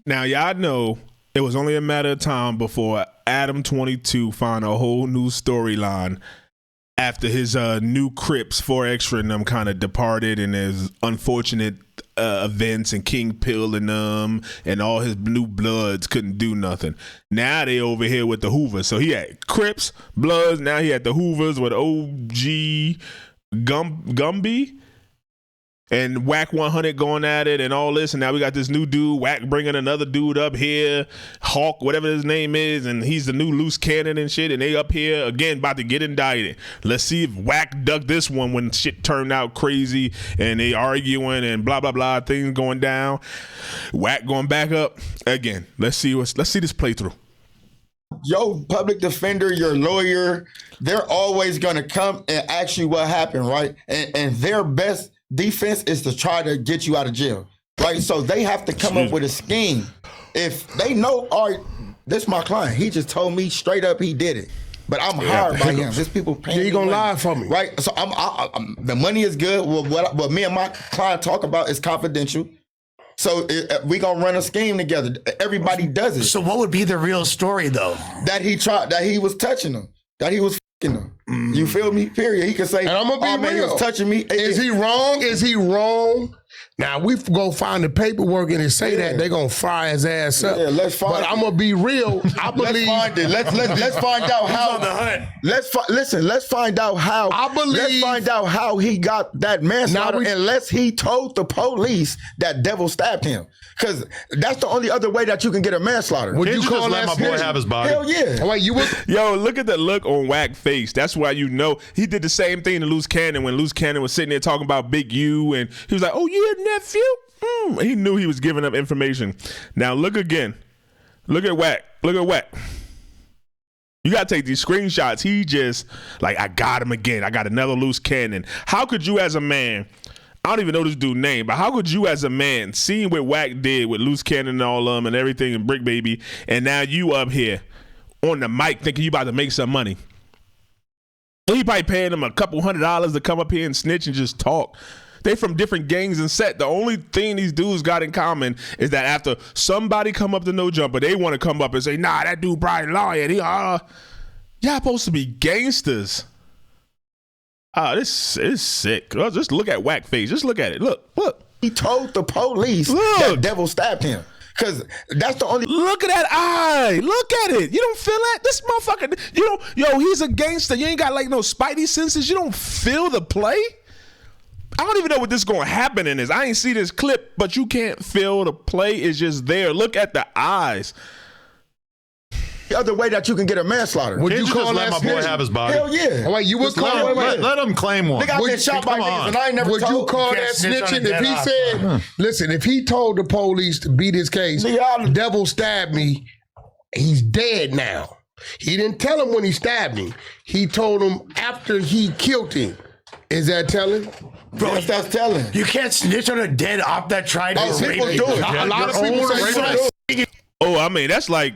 Now, y'all know it was only a matter of time before Adam 22 found a whole new storyline after his new Crips 4 Extra and them kind of departed, and his unfortunate events and King Pill and them and all his new Bloods couldn't do nothing. Now they over here with the Hoovers. So he had Crips, Bloods, now he had the Hoovers with OG Gumby and Wack 100 going at it and all this, and now we got this new dude, Wack, bringing another dude up here, Hawk, whatever his name is, and he's the new loose cannon and shit, and they up here again about to get indicted. Let's see if Wack ducked this one when shit turned out crazy and they arguing and blah blah blah, things going down. Wack going back up again. Let's see this playthrough. Your public defender, your lawyer, they're always gonna come and ask you what happened, right? And their best defense is to try to get you out of jail, right? So they have to come up with a scheme. If they know, all right, this is my client. He just told me straight up he did it, but I'm hired by him. There's people paying me. He gonna lie for me, right? So I'm the money is good. Well, what me and my client talk about is confidential. So we gonna run a scheme together. Everybody does it. So what would be the real story though? That he was touching them. That he was f***ing them. You feel me? Period. He could say, and I'm gonna be real. Man, he was touching me. Is he wrong? Is he wrong? Now we go find the paperwork and it say that they're gonna fire his ass up. Yeah, let's find. But I'm gonna be real. I believe. Let's find it. Let's find out how. On the hunt. Let's find out how. I believe. Let's find out how he got that manslaughter unless he told the police that devil stabbed him. Because that's the only other way that you can get a manslaughter. Would you just let my boy have his body? Hell yeah. Wait, you would? Yo, look at the look on Wack's face. That's why you know he did the same thing to Loose Cannon when Loose Cannon was sitting there talking about Big U, and he was like, "Oh, yeah, nephew." He knew he was giving up information. Now look again. Look at Wack. Look at Wack. You gotta take these screenshots. He just like, I got him again. I got another Loose Cannon. How could you as a man? I don't even know this dude's name, but how could you as a man, seeing what Wack did with Loose Cannon and all of them and everything and Brick Baby, and now you up here on the mic thinking you about to make some money? He probably paying them a couple $100 to come up here and snitch and just talk. They from different gangs and set. The only thing these dudes got in common is that after somebody come up to No Jumper, they want to come up and say, nah, that dude Brian Lawyer, y'all supposed to be gangsters. This is sick. Just look at Wack face. Just look at it. Look. He told the police that devil stabbed him. Because that's the only... Look at that eye. Look at it. You don't feel that? This motherfucker, he's a gangster. You ain't got like no spidey senses. You don't feel the play? I don't even know what this is going to happen in this. I ain't see this clip, but you can't feel the play. It's just there. Look at the eyes. The other way that you can get a manslaughter. Would you call let my boy have his body? Hell yeah. Wait, you would call let him claim one. Nigga, I been shot by niggas and I ain't never Would you call that snitching if he said, listen, if he told the police to beat his case, the devil stabbed me, he's dead now. He didn't tell him when he stabbed him. He told him after he killed him. Is that telling? Bro, that's telling. You can't snitch on a dead op that tried to rape people do it. A lot of people say Oh, I mean, that's like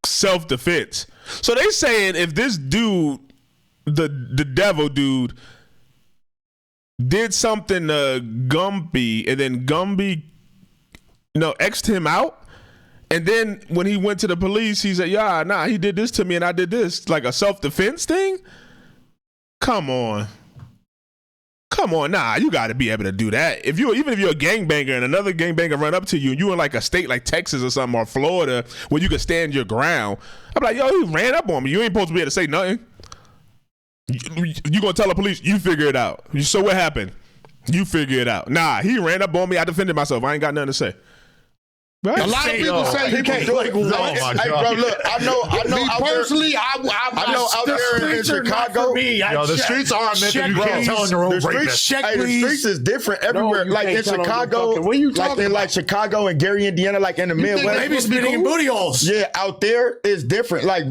self-defense. So they saying if this dude, the devil dude, did something to Gumby and then Gumby, X'd him out, and then when he went to the police, he said, he did this to me and I did this, like a self-defense thing? Come on, you got to be able to do that. Even if you're a gangbanger and another gangbanger run up to you and you in like a state like Texas or something or Florida where you can stand your ground, I'm like, yo, he ran up on me. You ain't supposed to be able to say nothing. You gonna tell the police, you figure it out. So what happened? You figure it out. Nah, he ran up on me. I defended myself. I ain't got nothing to say. Right? A lot of people say you can't. Hey, bro, look, I know. Me personally, I know out there in Chicago. The streets are admitting you can't tell your own rapist. The streets is different everywhere. Like in Chicago, like Chicago and Gary, Indiana, like in the Midwest. Maybe spitting in booty holes. Yeah, out there is different. Like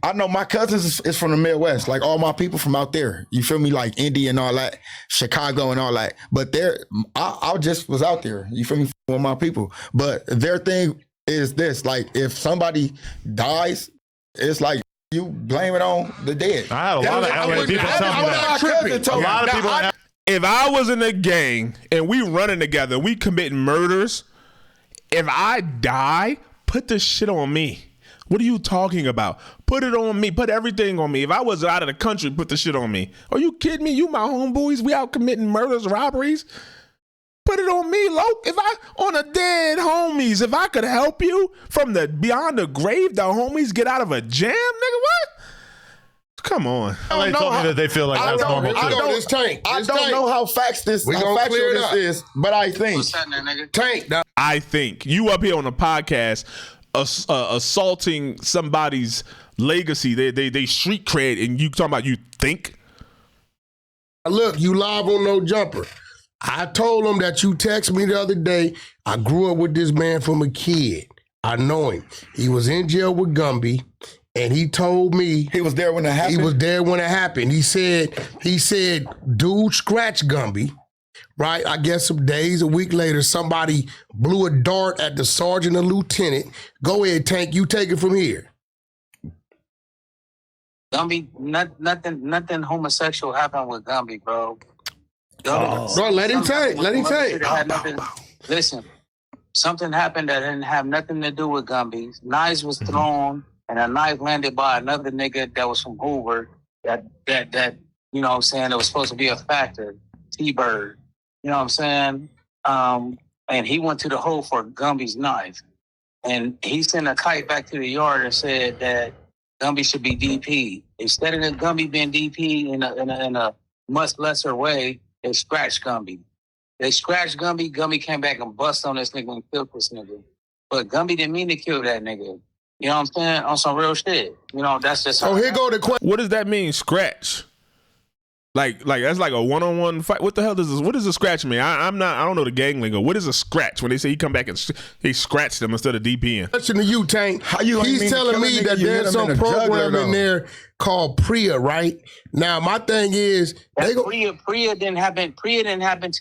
I know my cousins is from the Midwest. Like all my people from out there. You feel me? Like Indy and all that, Chicago and all that. But I just was out there. You feel me? With my people, but their thing is this: like, if somebody dies, it's like you blame it on the dead. I had a lot of LA people tell me that. A lot of people. If I was in a gang and we running together, we committing murders, If I die, put this shit on me. What are you talking about? Put it on me. Put everything on me. If I was out of the country, put the shit on me. Are you kidding me? You my homeboys. We out committing murders, robberies. Put it on me, Loke. If I on a dead homies, if I could help you from the beyond the grave, the homies get out of a jam, nigga. What? Come on. They told me that they feel like that's normal too. I don't know how factual this is, but I think. Tank. I think you up here on the podcast assaulting somebody's legacy, they street cred, and you talking about you think? Look, you live on No Jumper. I told him that you texted me the other day. I grew up with this man from a kid. I know him. He was in jail with Gumby, and he told me he was there when it happened. He was there when it happened. He said, dude scratched Gumby. Right? I guess some days, a week later, somebody blew a dart at the sergeant or lieutenant. Go ahead, Tank. You take it from here. Gumby, nothing homosexual happened with Gumby, bro. Bro, let him take. Let him take. Listen, something happened that didn't have nothing to do with Gumby. Knives was thrown, and a knife landed by another nigga that was from Hoover. That you know what I'm saying, it was supposed to be a factor. T-Bird. You know what I'm saying? And he went to the hole for Gumby's knife. And he sent a kite back to the yard and said that Gumby should be DP. Instead of Gumby being DP in a much lesser way, they scratched Gumby. They scratched Gumby. Gumby came back and bust on this nigga and killed this nigga. But Gumby didn't mean to kill that nigga. You know what I'm saying? On some real shit. You know, that's just... So here go the question. What does that mean, scratch? Like that's like a one-on-one fight. What the hell does this? What does a scratch mean? I don't know the gang lingo. What is a scratch? When they say he come back and he scratched them instead of DPing. Question to you, Tank. He's telling me that there's some program in there called Priya, right? Now my thing is Priya didn't happen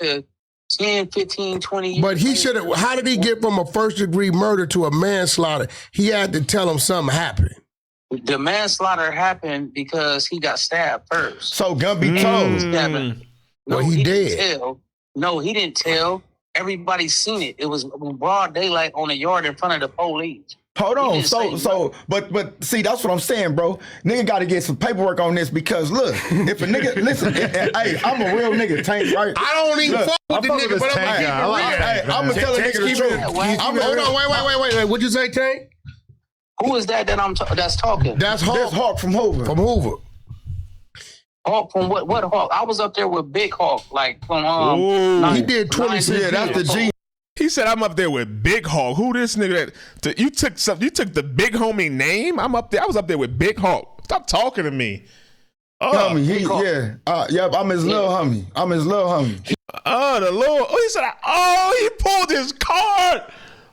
to 10, 15, 20 years. But he should have. How did he get from a first-degree murder to a manslaughter? He had to tell him something happened. The manslaughter happened because he got stabbed first. So Gumby told. No, he did. No, he didn't tell. Everybody seen it. It was broad daylight on the yard in front of the police. Hold on. But see, that's what I'm saying, bro. Nigga got to get some paperwork on this because look, if a nigga listen, hey, I'm a real nigga, Tank, right? I don't even fuck with the nigga, but I'm gonna tell a nigga the truth. Hold on, wait. What'd you say, Tank? Who is that that's talking? That's Hawk. That's Hawk from Hoover. From Hoover. Hawk from what Hawk? I was up there with Big Hawk, like from he did 26. Yeah, that's the G. He said, "I'm up there with Big Hawk." Who this nigga? You took the big homie name. I'm up there. I was up there with Big Hawk. Stop talking to me. Homie, I'm his little homie. The Lord. He said, he pulled his card.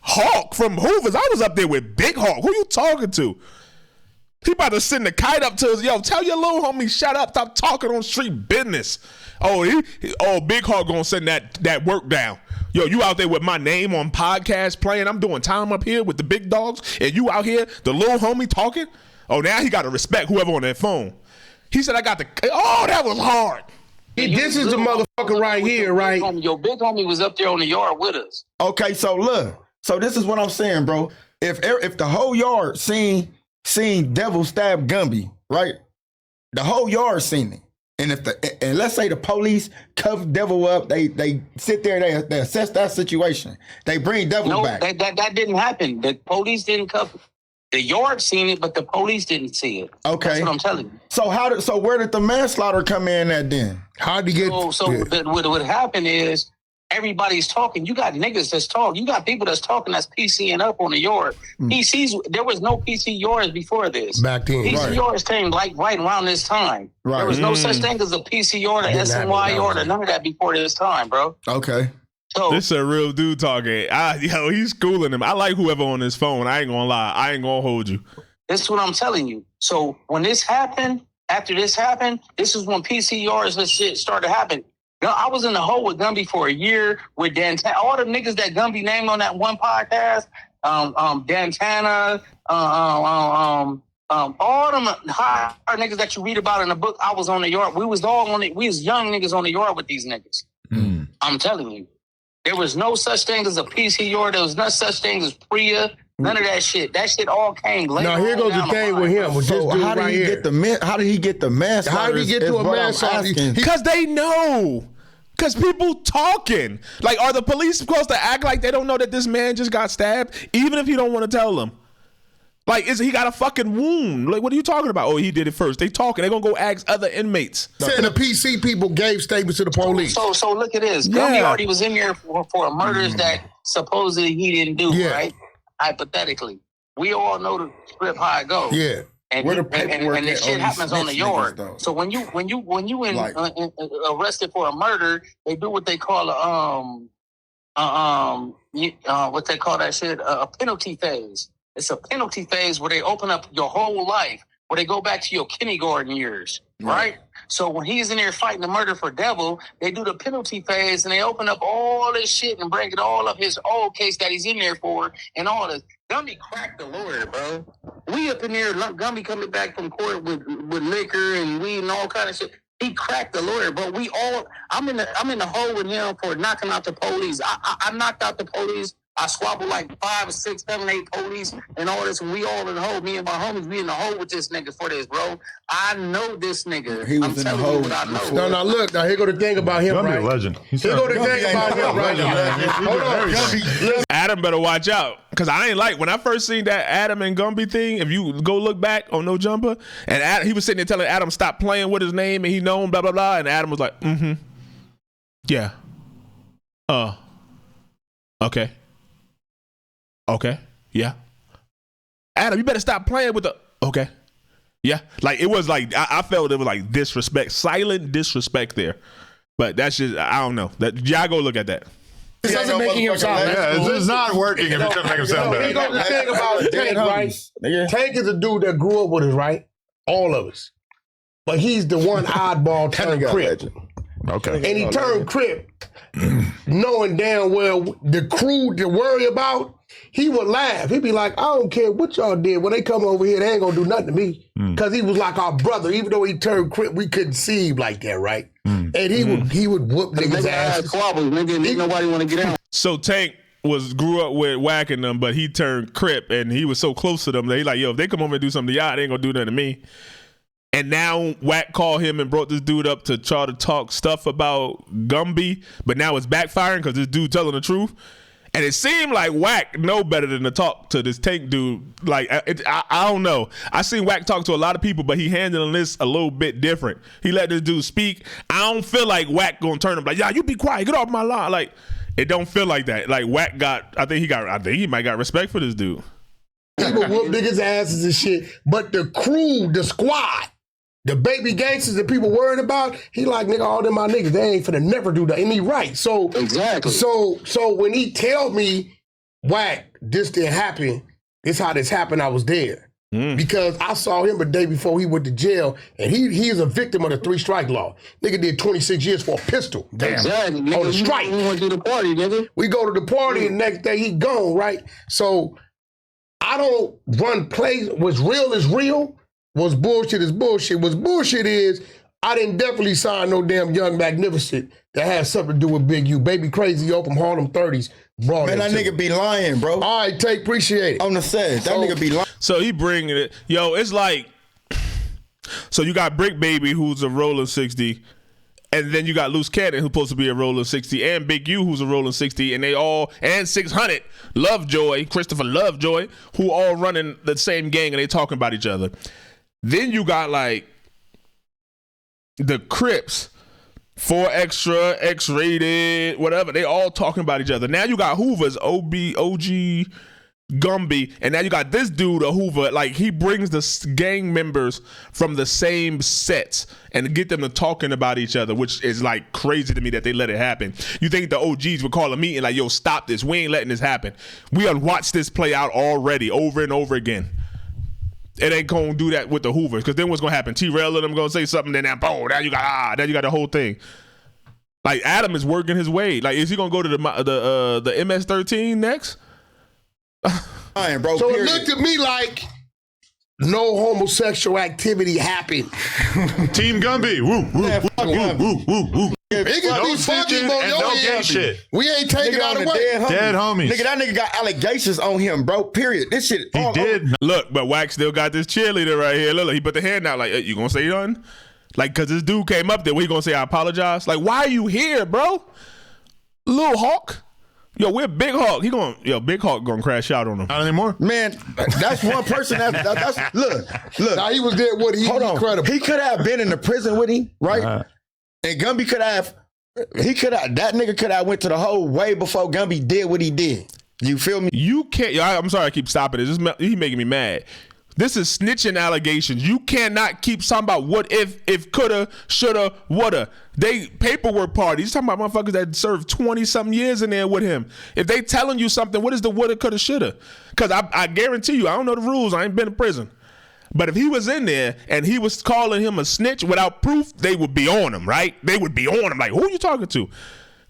Hawk from Hoover's. I was up there with Big Hawk. Who you talking to? He about to send the kite up to us. Yo, tell your little homie, shut up. Stop talking on street business. Big Hawk gonna send that work down. Yo, you out there with my name on podcast playing. I'm doing time up here with the big dogs. And you out here, the little homie talking. Oh, now he got to respect whoever on that phone. He said, that was hard. This is the motherfucker right here, right? Your big homie was up there on the yard with us. Okay, so look. So this is what I'm saying, bro. If the whole yard seen Devil stab Gumby, right? The whole yard seen it. And let's say the police cuff Devil up, they sit there, they assess that situation. They bring Devil back. That didn't happen. The police didn't cuff. The yard seen it, but the police didn't see it. Okay, that's what I'm telling you. So where did the manslaughter come in at then? How'd you get? What happened is everybody's talking. You got niggas that's talking. You got people that's talking that's PCing up on the yard. PCs. There was no PC yards before this. Back then, PC yards came like right around this time. Right. There was no such thing as a PC yard, a SNY yard, or none of that before this time, bro. Okay. So, this is a real dude talking. He's schooling him. I like whoever on his phone. I ain't gonna lie. I ain't gonna hold you. This is what I'm telling you. So when this happened, after this happened, this is when PC yards and shit started happening. I was in the hole with Gumby for a year with Dantana. All the niggas that Gumby named on that one podcast, Dantana, all them high niggas that you read about in the book, I was on the yard. We was young niggas on the yard with these niggas. I'm telling you. There was no such thing as a PCR. There was no such thing as Priya. None of that shit. That shit all came later. Now here goes the thing with him. So how did he get the how did he get the mass? How did he get to a mass? Because they know. Because people talking. Like, are the police supposed to act like they don't know that this man just got stabbed, even if you don't want to tell them? Like, he got a fucking wound? Like, what are you talking about? Oh, he did it first. They talking. They're going to go ask other inmates. Saying the PC people gave statements to the police. So look at this. Gumby already was in there for murders that supposedly he didn't do, right? Hypothetically. We all know the script how it goes. Yeah. And the shit happens on the yard. So when you arrested for a murder, they do what they call what they call that shit, a penalty phase. It's a penalty phase where they open up your whole life, where they go back to your kindergarten years, right? So when he's in there fighting the murder for devil, they do the penalty phase and they open up all this shit and bring it all up his old case that he's in there for and all this. Gumby cracked the lawyer, bro. We up in there, Gumby coming back from court with liquor and weed and all kind of shit. He cracked the lawyer, but I'm in the hole with him for knocking out the police. I knocked out the police. I squabbled like 5 or 6, 7, 8 police and all this. And we all in the hole. Me and my homies, we in the hole with this nigga for this, bro. I know this nigga. He was in the hole. What I know. No, look. Now, here go the thing about him, right? Gumby a legend. Here go the thing about him, right? Hold on. Adam better watch out. Because I ain't like, when I first seen that Adam and Gumby thing, if you go look back on No Jumper, and Adam, he was sitting there telling Adam stop playing with his name and he known, blah, blah, blah. And Adam was like, yeah. Okay. Okay. Yeah. Adam, you better stop playing with the. Okay. Yeah. Like, it was like, I felt it was like disrespect, silent disrespect there. But that's just, I don't know. Y'all go look at that. This doesn't make him sound bad. Yeah, it's not working if you couldn't make him sound bad. Here goes the thing about Tank, right? Tank is a dude that grew up with us, right? All of us. But he's the one oddball turned Crip. Okay. And he turned Crip knowing damn well the crew to worry about. He would laugh. He'd be like, I don't care what y'all did. When they come over here, they ain't gonna do nothing to me. Because he was like our brother. Even though he turned Crip, we couldn't see him like that, right? And he would whoop niggas' ass. Nobody want to get out. So Tank grew up with Wack and them, but he turned Crip, and he was so close to them that he like, yo, if they come over and do something to y'all, they ain't gonna do nothing to me. And now Wack called him and brought this dude up to try to talk stuff about Gumby, but now it's backfiring because this dude telling the truth. And it seemed like Wack know better than to talk to this Tank dude. Like, I don't know. I seen Wack talk to a lot of people, but he handling this a little bit different. He let this dude speak. I don't feel like Wack gonna turn him like, yeah, you be quiet, get off my line. Like, it don't feel like that. Like, Wack I think he might got respect for this dude. He would whoop niggas' asses and shit. But the crew, the squad, the baby gangsters that people worried about, he like, nigga, all them my niggas, they ain't finna never do that. And he right. So exactly. So when he tell me, Wack, this didn't happen, this how this happened, I was there. Because I saw him the day before he went to jail, and he is a victim of the 3-strike law. Nigga did 26 years for a pistol. Damn. Exactly. On the strike. We went to the party, nigga. We go to the party, and the next day he gone, right? So I don't run plays. What's real is real. What's bullshit is bullshit. What's bullshit is I didn't definitely sign no damn Young Magnificent that has something to do with Big U. Baby Crazy Yo from Harlem 30s brought man, that nigga be lying, bro. All right, Take, appreciate it. On the set, that nigga be lying. So he bringing it. Yo, it's like, so you got Brick Baby, who's a rolling 60, and then you got Loose Cannon, who's supposed to be a rolling 60, and Big U, who's a rolling 60, and they all, and 600, Lovejoy, Christopher Lovejoy, who all running the same gang, and they talking about each other. Then you got like the Crips, 4 Extra, X-Rated, whatever. They all talking about each other. Now you got Hoover's OG Gumby, and now you got this dude, a Hoover. Like, he brings the gang members from the same sets and get them to talking about each other, which is like crazy to me that they let it happen. You think the OGs would call a meeting like, yo, stop this. We ain't letting this happen. We have watched this play out already over and over again. It ain't gonna do that with the Hoovers, because then what's gonna happen? T-Rail and them gonna say something, then boom, now you got the whole thing. Like, Adam is working his way. Like, is he gonna go to the MS-13 next? Fine, bro, so period. It looked at me like no homosexual activity happened. Team Gumby. Woo, woo, Yeah, woo, woo, woo, woo. It could be funky on your end. Shit. We ain't taking out away. Dead homies. Nigga, that nigga got allegations on him, bro. Period. This shit. He did. Look, but Wack still got this cheerleader right here. Look, he put the hand out like, hey, you gonna say nothing? Like, cause this dude came up there, he gonna say I apologize? Like, why are you here, bro? Lil Hawk? Yo, we're Big Hawk. Big Hawk gonna crash out on him. Not anymore. Man, that's one person that's look. Now he was there with him. Hold on. Incredible. He could have been in the prison with him, right? And Gumby that nigga could have went to the hole way before Gumby did what he did. You feel me? You can't. I'm sorry I keep stopping it. He making me mad. This is snitching allegations. You cannot keep talking about what if, coulda, shoulda, woulda. They paperwork parties. Talking about motherfuckers that served 20-something years in there with him. If they telling you something, what is the woulda, coulda, shoulda? Because I guarantee you, I don't know the rules. I ain't been in prison. But if he was in there and he was calling him a snitch without proof, they would be on him, right? They would be on him. Like, who are you talking to?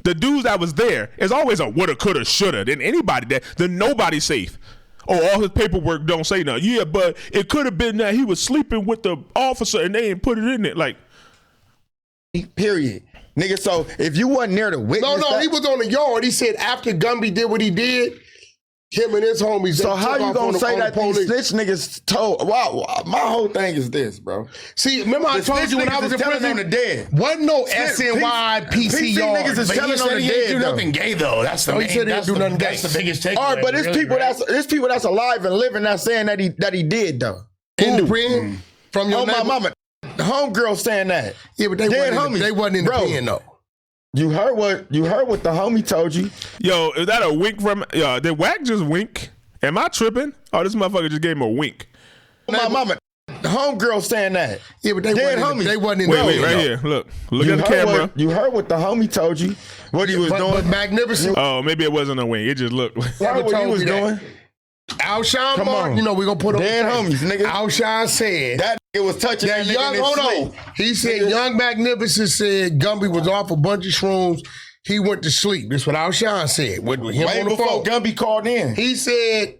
The dudes that was there, is always a woulda, coulda, shoulda. Then anybody that, then nobody's safe. Oh, all his paperwork don't say nothing. Yeah, but it could have been that he was sleeping with the officer and they didn't put it in it. Like, period. Nigga, so if you wasn't there to witness he was on the yard. He said after Gumby did what he did, him and his homies. So how you gonna say that these snitch niggas told? Wow, my whole thing is this, bro. See, remember I told you when I was in prison on the dead. Wasn't no SNY PC niggas is telling on the dead. Do nothing gay though. That's the main. That's the biggest takeaway. All right, but it's people that's alive and living that's saying that he did though. In the pen from your my mama, the homegirl saying that. Yeah, but they wasn't in the pen though. You heard what the homie told you. Yo, is that a wink from? Did Wack just wink? Am I tripping? Oh, this motherfucker just gave him a wink. My mama, the homegirl saying that. Yeah, but they wasn't in the Wait, right here. Look at the camera. You heard what the homie told you. What he was doing. But magnificent. Oh, maybe it wasn't a wink. It just looked. What he was doing. Alshon Mark, we're gonna put on dead homies, nigga. Alshon said that nigga was touching that young. Hold on. He said Young Magnificent said Gumby was off a bunch of shrooms. He went to sleep. That's what Alshon said. With him way on the phone. Gumby called in. He said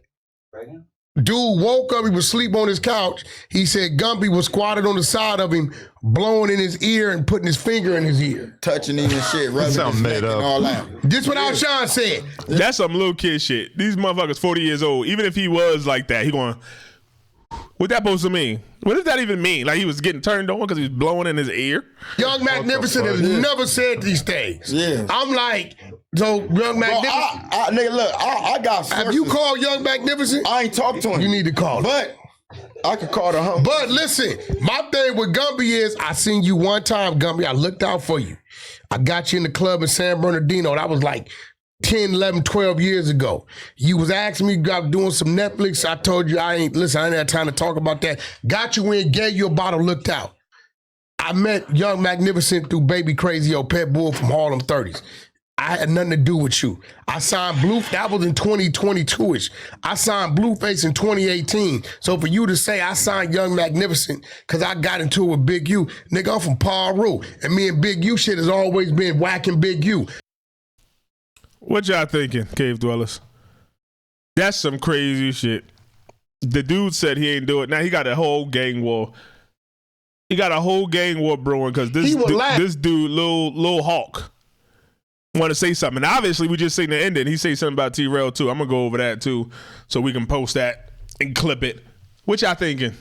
dude woke up, he was asleep on his couch. He said Gumby was squatted on the side of him, blowing in his ear and putting his finger in his ear. Touching him and shit, rubbing his neck and all that. This what Alshon said. That's some little kid shit. These motherfuckers 40 years old. Even if he was like that, he going, what that supposed to mean? What does that even mean? Like he was getting turned on because he was blowing in his ear? Young Magnificent has never said these things. Yeah. I'm like, so Young Magnificent. Nigga, look, I got sources. Have you called Young Magnificent? I ain't talked to him. You need to call him. But I could call the homie. But listen, my thing with Gumby is I seen you one time, Gumby. I looked out for you. I got you in the club in San Bernardino. That was like 10, 11, 12 years ago. You was asking me about doing some Netflix. I told you I ain't had time to talk about that. Got you in, gave you a bottle, looked out. I met Young Magnificent through Baby Crazy old Pet Bull from Harlem 30s. I had nothing to do with you. I signed that was in 2022-ish. I signed Blueface in 2018. So for you to say I signed Young Magnificent because I got into it with Big U, nigga, I'm from Paru. And me and Big U shit has always been whacking Big U. What y'all thinking, Cave Dwellers? That's some crazy shit. The dude said he ain't do it. Now he got a whole gang war. He got a whole gang war brewing because this dude, Lil Hawk, want to say something. And obviously, we just seen the ending. He say something about T-Rail too. I'm gonna go over that too, so we can post that and clip it. What y'all thinking?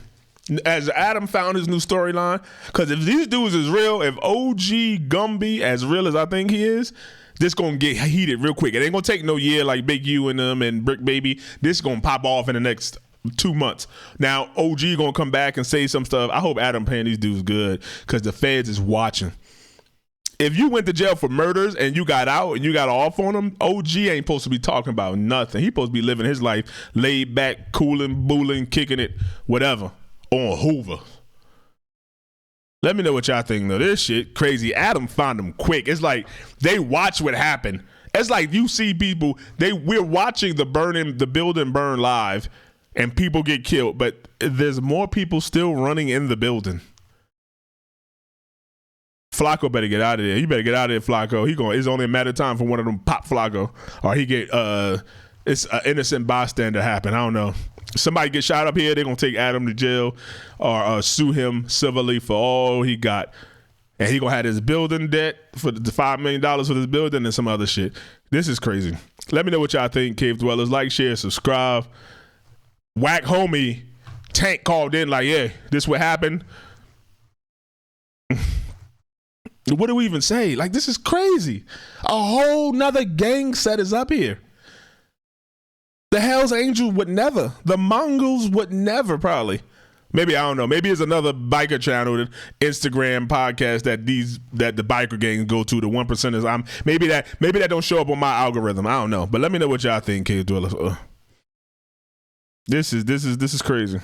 As Adam found his new storyline, because if these dudes is real, if OG Gumby as real as I think he is, this gonna get heated real quick. It ain't gonna take no year like Big U and them and Brick Baby. This gonna pop off in the next 2 months. Now OG gonna come back and say some stuff. I hope Adam paying these dudes good because the feds is watching. If you went to jail for murders and you got out and you got off on them, OG ain't supposed to be talking about nothing. He supposed to be living his life laid back, cooling, booling, kicking it, whatever, on Hoover. Let me know what y'all think, though. This shit crazy. Adam found them quick. It's like they watch what happened. It's like you see people, we're watching the building burn live, and people get killed, but there's more people still running in the building. Flacco better get out of there. You better get out of there, Flacco. It's only a matter of time for one of them pop Flacco, or he get it's an innocent bystander happen. I don't know. Somebody get shot up here, they're gonna take Adam to jail or sue him civilly for all he got. And he gonna have his building debt for the $5 million for this building and some other shit. This is crazy. Let me know what y'all think, Cave Dwellers. Like, share, subscribe. Wack homie Tank called in like, yeah, this what happened. What do we even say? Like, this is crazy. A whole nother gang set is up here. The Hells Angels would never. The Mongols would never, probably. Maybe, I don't know. Maybe it's another biker channel, Instagram podcast that the biker gangs go to. The 1%ers. Maybe that don't show up on my algorithm. I don't know. But let me know what y'all think, Cave Dwellers. This is crazy.